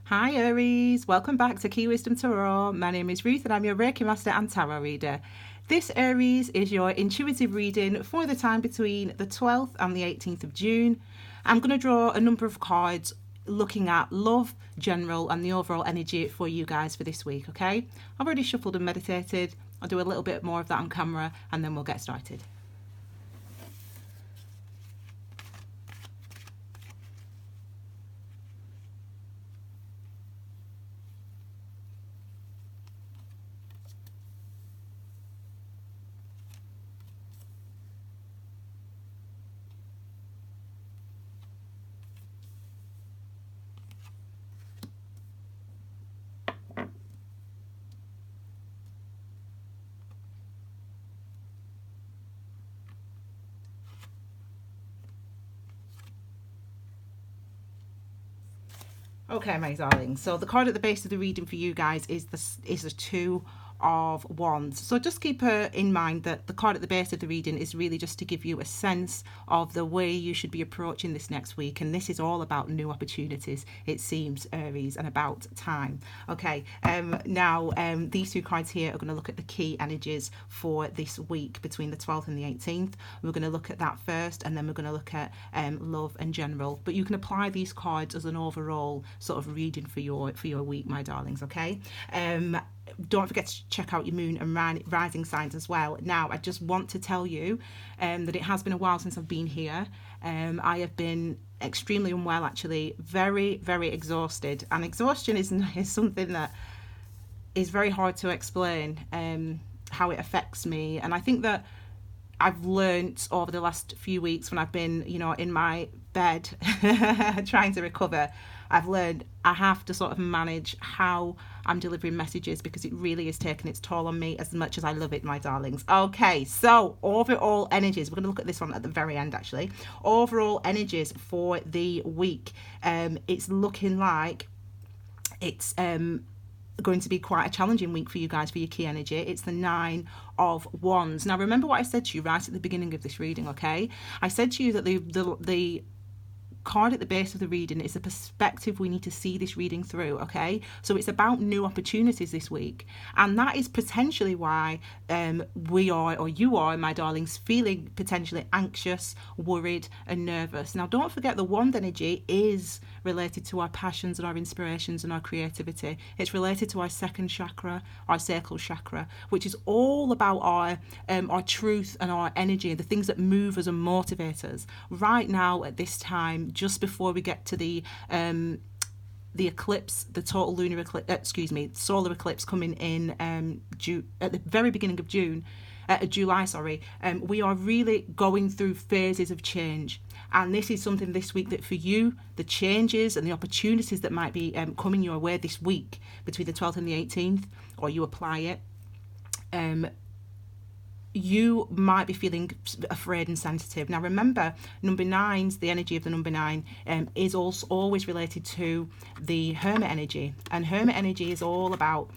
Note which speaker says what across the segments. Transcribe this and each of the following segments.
Speaker 1: Hi Aries, welcome back to Key Wisdom Tarot. My name is Ruth and I'm your Reiki Master and Tarot Reader. This Aries is your intuitive reading for the time between the 12th and the 18th of June. I'm going to draw a number of cards looking at love, general and the overall energy for you guys for this week, okay? I've already shuffled and meditated. I'll do a little bit more of that on camera and then we'll get started. Okay, my darling. So the card at the base of the reading for you guys is the Two of Wands. So just keep in mind that the card at the base of the reading is really just to give you a sense of the way you should be approaching this next week. And this is all about new opportunities, it seems, Aries, and about time. Okay, now these two cards here are going to look at the key energies for this week between the 12th and the 18th. We're going to look at that first, and then we're going to look at love and general. But you can apply these cards as an overall sort of reading for your week, my darlings, okay? Don't forget to check out your moon and rising signs as well. Now, I just want to tell you that it has been a while since I've been here. I have been extremely unwell, actually, very, very exhausted. And exhaustion is something that is very hard to explain, how it affects me. And I think that I've learnt over the last few weeks when I've been, in my bed trying to recover, I've learned I have to sort of manage how I'm delivering messages because it really is taking its toll on me as much as I love it, my darlings. Okay, so overall energies. We're going to look at this one at the very end, actually. Overall energies for the week. It's looking like it's going to be quite a challenging week for you guys for your key energy. It's the Nine of Wands. Now, remember what I said to you right at the beginning of this reading, okay? I said to you that the card at the base of the reading is the perspective we need to see this reading through, okay? So it's about new opportunities this week, and that is potentially why we are, or you are, my darlings, feeling potentially anxious, worried and nervous. Now, don't forget the wand energy is related to our passions and our inspirations and our creativity. It's related to our second chakra, our sacral chakra, which is all about our truth and our energy, the things that move us and motivate us. Right now at this time, just before we get to the eclipse, the total lunar eclipse, solar eclipse coming in at the very beginning of July, we are really going through phases of change. And this is something this week that for you, the changes and the opportunities that might be coming your way this week between the 12th and the 18th, or you apply it, you might be feeling afraid and sensitive. Now, remember, number nines, the energy of the number nine is also always related to the hermit energy. And hermit energy is all about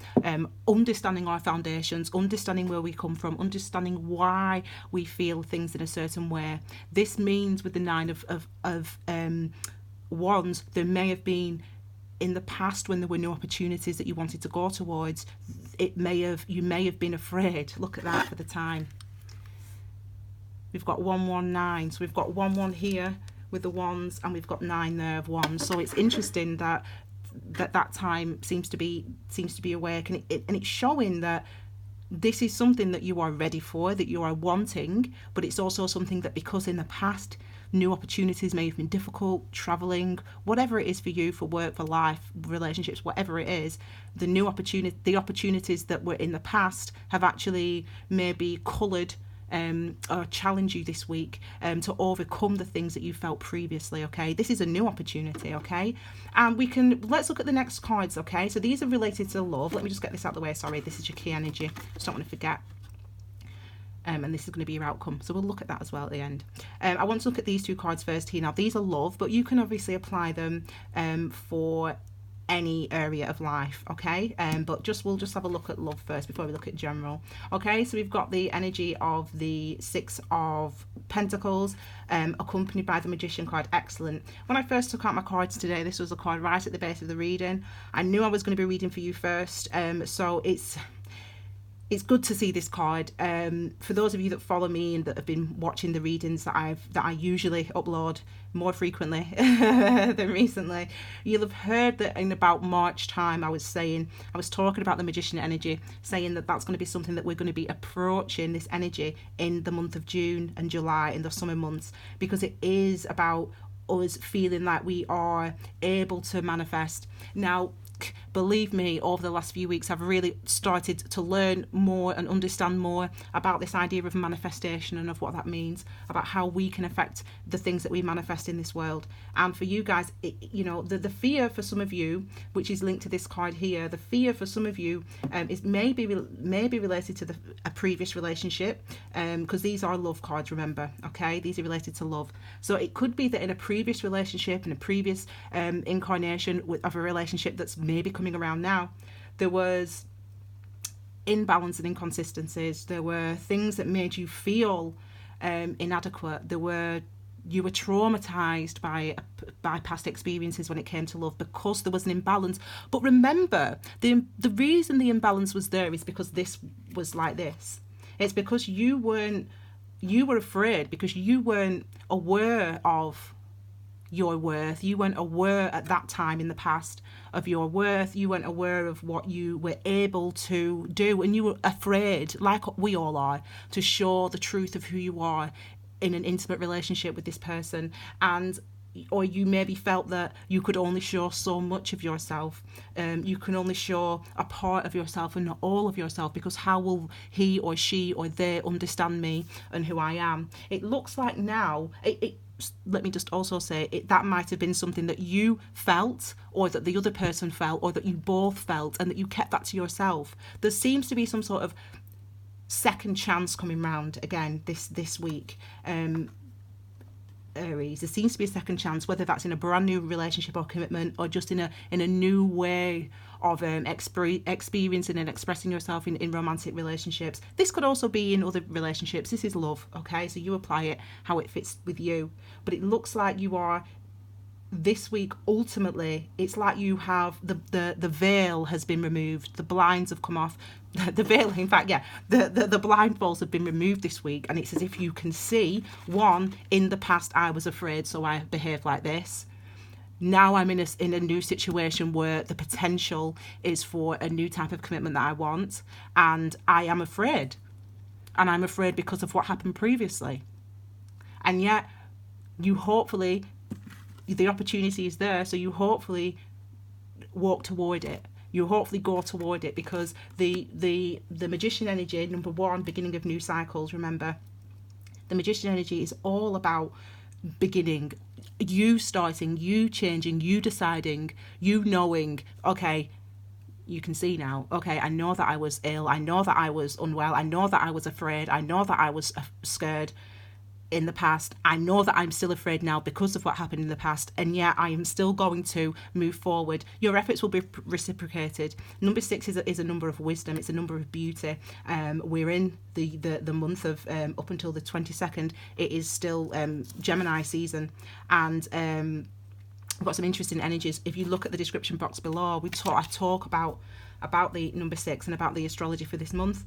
Speaker 1: understanding our foundations, understanding where we come from, understanding why we feel things in a certain way. This means with the nine of wands, there may have been in the past when there were new opportunities that you wanted to go towards, you may have been afraid. Look at that for the time. We've got 119, so we've got 1-1 here with the wands, and we've got 9 there of wands. So it's interesting that time seems to be awake, and it's showing that this is something that you are ready for, that you are wanting, but it's also something that because in the past new opportunities may have been difficult, traveling, whatever it is for you, for work, for life, relationships, whatever it is, the opportunities that were in the past have actually maybe coloured or challenge you this week to overcome the things that you felt previously, okay? This is a new opportunity, okay? And let's look at the next cards, okay? So these are related to love. Let me just get this out of the way. Sorry, this is your key energy. Just don't want to forget. And this is going to be your outcome. So we'll look at that as well at the end. I want to look at these two cards first here. Now, these are love, but you can obviously apply them for any area of life, okay? But we'll just have a look at love first before we look at general. Okay, so we've got the energy of the Six of Pentacles, accompanied by the Magician card. Excellent. When I first took out my cards today, this was a card right at the base of the reading. I knew I was going to be reading for you first, so it's good to see this card. For those of you that follow me and that have been watching the readings that I usually upload more frequently than recently, you'll have heard that in about March time I was talking about the Magician energy, saying that that's going to be something that we're going to be approaching, this energy, in the month of June and July, in the summer months, because it is about us feeling like we are able to manifest. Now, believe me, over the last few weeks I've really started to learn more and understand more about this idea of manifestation and of what that means, about how we can affect the things that we manifest in this world. And for you guys, the fear for some of you, which is linked to this card here, the fear for some of you is maybe related to a previous relationship, because these are love cards, remember, okay? These are related to love. So it could be that in a previous relationship, in a previous incarnation of a relationship that's maybe coming around now, there was imbalance and inconsistencies. There were things that made you feel inadequate. You were traumatized by past experiences when it came to love, because there was an imbalance. But remember, the reason the imbalance was there is because this was like this. It's because you were afraid, because you weren't aware of your worth. You weren't aware at that time in the past of your worth. You weren't aware of what you were able to do, and you were afraid, like we all are, to show the truth of who you are in an intimate relationship with this person. Or you maybe felt that you could only show so much of yourself. You can only show a part of yourself and not all of yourself, because how will he or she or they understand me and who I am? It looks like now, let me just also say, that might have been something that you felt, or that the other person felt, or that you both felt, and that you kept that to yourself. There seems to be some sort of second chance coming round again this week. Aries, there seems to be a second chance, whether that's in a brand new relationship or commitment, or just in a new way of experiencing and expressing yourself in romantic relationships. This could also be in other relationships. This is love, okay? So you apply it how it fits with you. But it looks like you are, this week, ultimately, it's like you have the veil has been removed, the blinds have come off, the veil, in fact, yeah, the blindfolds have been removed this week, and it's as if you can see, one, in the past I was afraid, so I behaved like this. Now I'm in a new situation where the potential is for a new type of commitment that I want, and I am afraid. And I'm afraid because of what happened previously. And yet, the opportunity is there, so you hopefully walk toward it. You hopefully go toward it, because the Magician energy, number one, beginning of new cycles, remember, the Magician energy is all about beginning, you starting, you changing, you deciding, you knowing, okay, you can see now, okay, I know that I was ill, I know that I was unwell, I know that I was afraid, I know that I was scared in the past, I know that I'm still afraid now because of what happened in the past, and yet I am still going to move forward. Your efforts will be reciprocated. Number 6 is a number of wisdom, it's a number of beauty. We're in the month of up until the 22nd, it is still Gemini season, and we've got some interesting energies. If you look at the description box below, I talk about the number 6 and about the astrology for this month.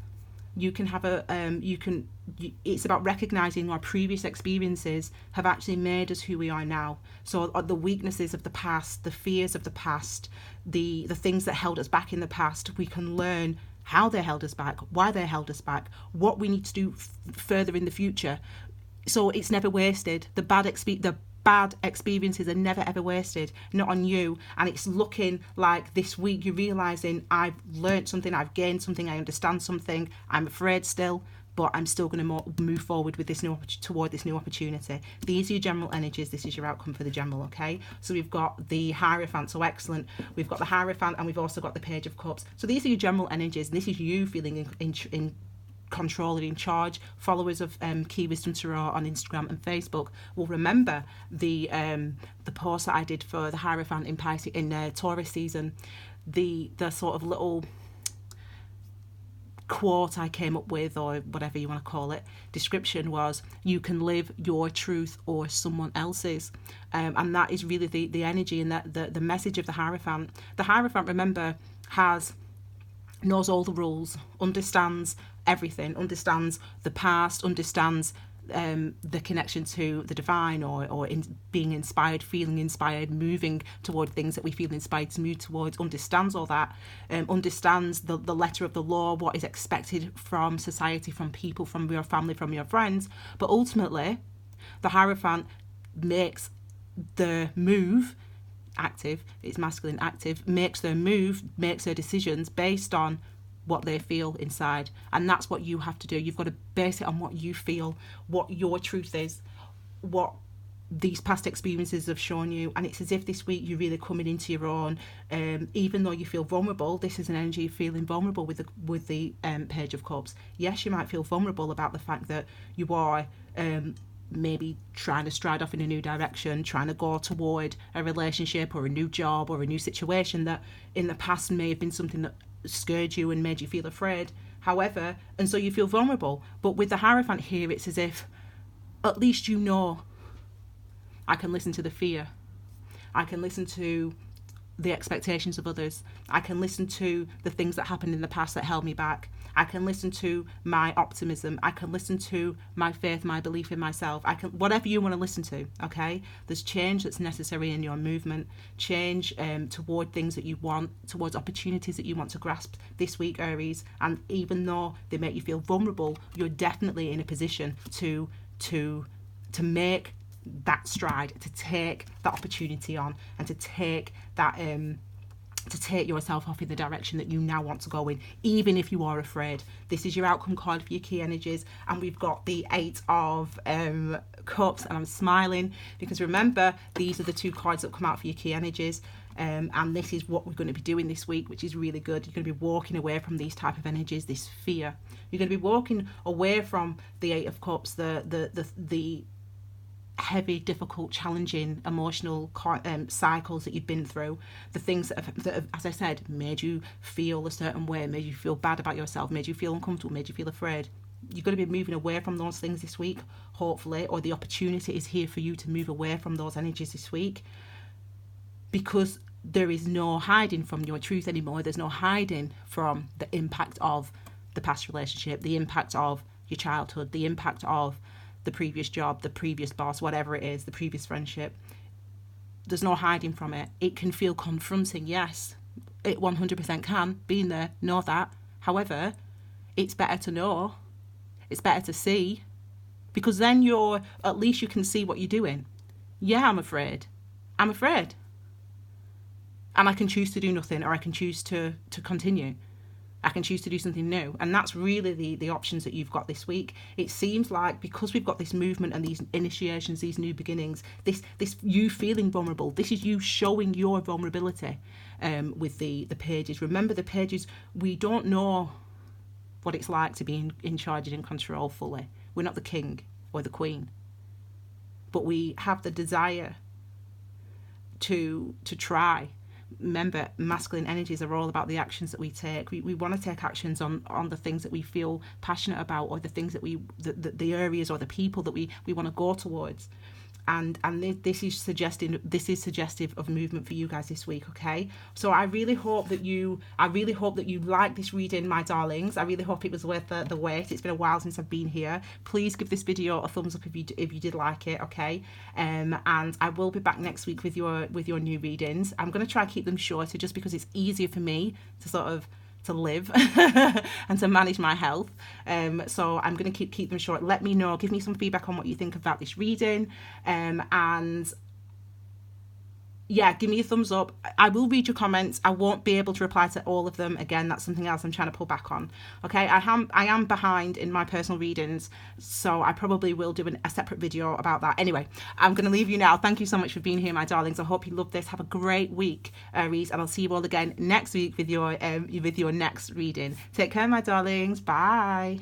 Speaker 1: You can have it's about recognizing our previous experiences have actually made us who we are now. So the weaknesses of the past, the fears of the past, the things that held us back in the past, we can learn how they held us back, why they held us back, what we need to do further in the future. So it's never wasted. The bad experiences are never ever wasted, not on you. And it's looking like this week you're realizing, I've learned something, I've gained something, I understand something, I'm afraid still, but I'm still going to move forward with toward this new opportunity. These are your general energies. This is your outcome for the general, okay? So we've got the Hierophant, so excellent. We've got the Hierophant, and we've also got the Page of Cups. So these are your general energies, and this is you feeling control and in charge. Followers of Key Wisdom Tarot on Instagram and Facebook will remember the post that I did for the Hierophant in Pisces in Taurus season. The sort of little quote I came up with, or whatever you want to call it, description was, you can live your truth or someone else's. And that is really the energy and that the message of the Hierophant. The Hierophant, remember, knows all the rules, understands everything, understands the past, understands the connection to the divine, or being inspired, feeling inspired, moving toward things that we feel inspired to move towards, understands all that, understands the letter of the law, what is expected from society, from people, from your family, from your friends. But ultimately, the Hierophant makes the move active, it's masculine active, makes their move, makes their decisions based on what they feel inside. And that's what you have to do. You've got to base it on what you feel, what your truth is, what these past experiences have shown you. And it's as if this week you're really coming into your own, even though you feel vulnerable. This is an energy of feeling vulnerable with the Page of Cups. Yes, you might feel vulnerable about the fact that you are maybe trying to stride off in a new direction, trying to go toward a relationship or a new job or a new situation that in the past may have been something that scared you and made you feel afraid. However, and so you feel vulnerable. But with the Hierophant here, it's as if at least you know, I can listen to the fear, I can listen to the expectations of others, I can listen to the things that happened in the past that held me back, I can listen to my optimism, I can listen to my faith, my belief in myself, I can, whatever you want to listen to, okay? There's change that's necessary in your movement, change toward things that you want, towards opportunities that you want to grasp this week, Aries. And even though they make you feel vulnerable, you're definitely in a position to make that stride, to take that opportunity on, and to take that to take yourself off in the direction that you now want to go in, even if you are afraid. This is your outcome card for your key energies, and we've got the 8 of Cups, and I'm smiling because remember, these are the 2 cards that come out for your key energies, and this is what we're going to be doing this week, which is really good. You're going to be walking away from these type of energies, this fear. You're going to be walking away from the 8 of Cups, the heavy, difficult, challenging emotional cycles that you've been through, the things that have, as I said, made you feel a certain way, made you feel bad about yourself, made you feel uncomfortable, made you feel afraid. You're going to be moving away from those things this week, hopefully, or the opportunity is here for you to move away from those energies this week, because there is no hiding from your truth anymore. There's no hiding from the impact of the past relationship, the impact of your childhood, the impact of the previous job, the previous boss, whatever it is, the previous friendship. There's no hiding from it. It can feel confronting, yes. It 100% can. Being there, know that. However, it's better to know. It's better to see. Because then at least you can see what you're doing. Yeah, I'm afraid. I'm afraid. And I can choose to do nothing, or I can choose to continue. I can choose to do something new. And that's really the options that you've got this week. It seems like because we've got this movement and these initiations, these new beginnings, this you feeling vulnerable, this is you showing your vulnerability with the pages. Remember, the pages, we don't know what it's like to be in charge and in control fully. We're not the king or the queen. But we have the desire to try. Remember, masculine energies are all about the actions that we take. We want to take actions on the things that we feel passionate about, or the things that the areas or the people that we want to go towards. And this is suggestive of movement for you guys this week, okay? So I really hope that you like this reading, my darlings. I really hope it was worth the wait. It's been a while since I've been here. Please give this video a thumbs up if you did like it, okay? And I will be back next week with your new readings. I'm going to try and keep them shorter, just because it's easier for me to sort of to live and to manage my health. So I'm going to keep them short. Let me know, give me some feedback on what you think about this reading, and yeah, give me a thumbs up. I will read your comments. I won't be able to reply to all of them. Again, that's something else I'm trying to pull back on. Okay, I am behind in my personal readings, so I probably will do a separate video about that. Anyway, I'm going to leave you now. Thank you so much for being here, my darlings. I hope you love this. Have a great week, Aries, and I'll see you all again next week with your next reading. Take care, my darlings. Bye.